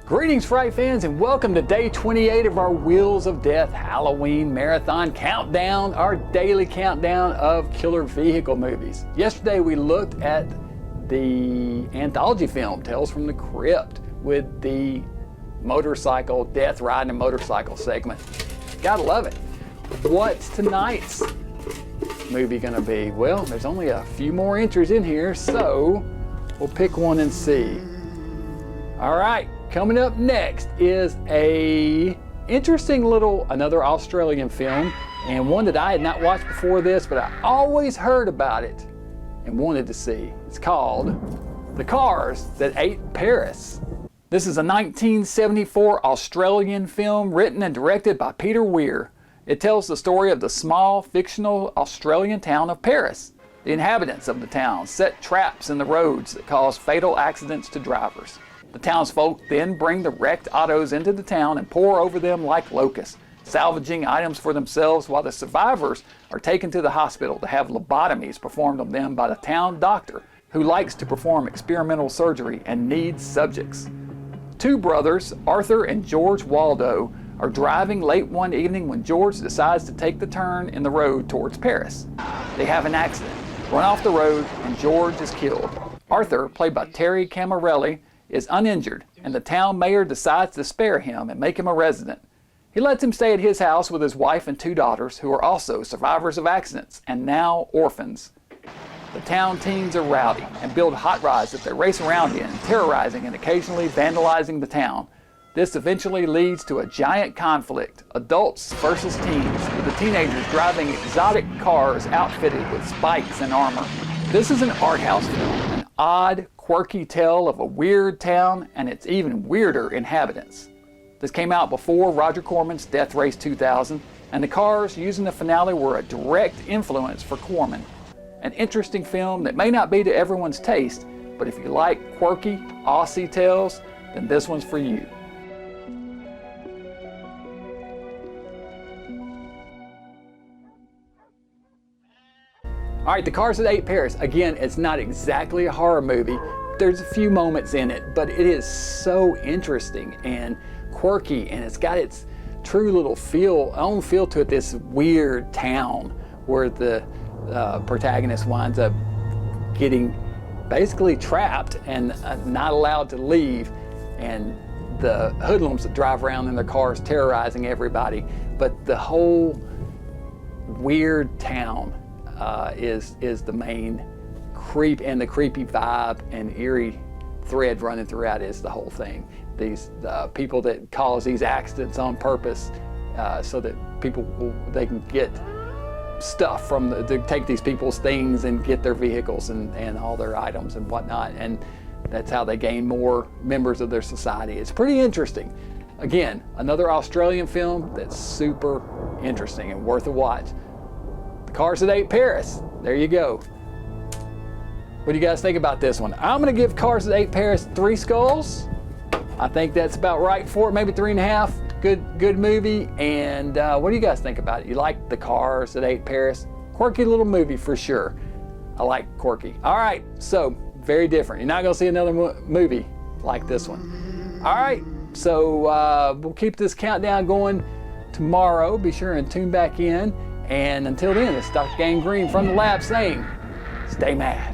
Greetings, Fright fans, and welcome to day 28 of our Wheels of Death Halloween Marathon Countdown, our daily countdown of killer vehicle movies. Yesterday we looked at the anthology film Tales from the Crypt with the motorcycle, death riding a motorcycle segment. Gotta love it. What's tonight's movie gonna be? Well, there's only a few more entries in here, so we'll pick one and see. All right. Coming up next is another Australian film, and one that I had not watched before this, but I always heard about it and wanted to see. It's called The Cars That Ate Paris. This is a 1974 Australian film written and directed by Peter Weir. It tells the story of the small, fictional Australian town of Paris. The inhabitants of the town set traps in the roads that cause fatal accidents to drivers. The townsfolk then bring the wrecked autos into the town and pour over them like locusts, salvaging items for themselves while the survivors are taken to the hospital to have lobotomies performed on them by the town doctor, who likes to perform experimental surgery and needs subjects. Two brothers, Arthur and George Waldo, are driving late one evening when George decides to take the turn in the road towards Paris. They have an accident, run off the road, and George is killed. Arthur, played by Terry Camarelli, is uninjured, and the town mayor decides to spare him and make him a resident. He lets him stay at his house with his wife and two daughters, who are also survivors of accidents and now orphans. The town teens are rowdy and build hot rods that they race around in, terrorizing and occasionally vandalizing the town. This eventually leads to a giant conflict, adults versus teens, with the teenagers driving exotic cars outfitted with spikes and armor. This is an art house film, an odd, quirky tale of a weird town and its even weirder inhabitants. This came out before Roger Corman's Death Race 2000, and the cars used in the finale were a direct influence for Corman. An interesting film that may not be to everyone's taste, but if you like quirky, Aussie tales, then this one's for you. All right, The Cars That Ate Paris. Again, it's not exactly a horror movie. There's a few moments in it, but it is so interesting and quirky, and it's got its true little own feel to it, this weird town where the protagonist winds up getting basically trapped and not allowed to leave, and the hoodlums that drive around in their cars terrorizing everybody. But the whole weird town is the main creep, and the creepy vibe and eerie thread running throughout is the whole thing. These people that cause these accidents on purpose so that they can get stuff to take these people's things and get their vehicles and all their items and whatnot, and that's how they gain more members of their society. It's pretty interesting. Again, another Australian film that's super interesting and worth a watch. Cars That Ate Paris. There you go. What do you guys think about this one? I'm going to give Cars That Ate Paris 3 skulls. I think that's about right for it, maybe 3.5. Good movie. And what do you guys think about it? You like The Cars That Ate Paris? Quirky little movie for sure. I like quirky. All right, so very different. You're not going to see another movie like this one. All right, so we'll keep this countdown going tomorrow. Be sure and tune back in. And until then, it's Dr. Gangrene from the lab saying, stay mad.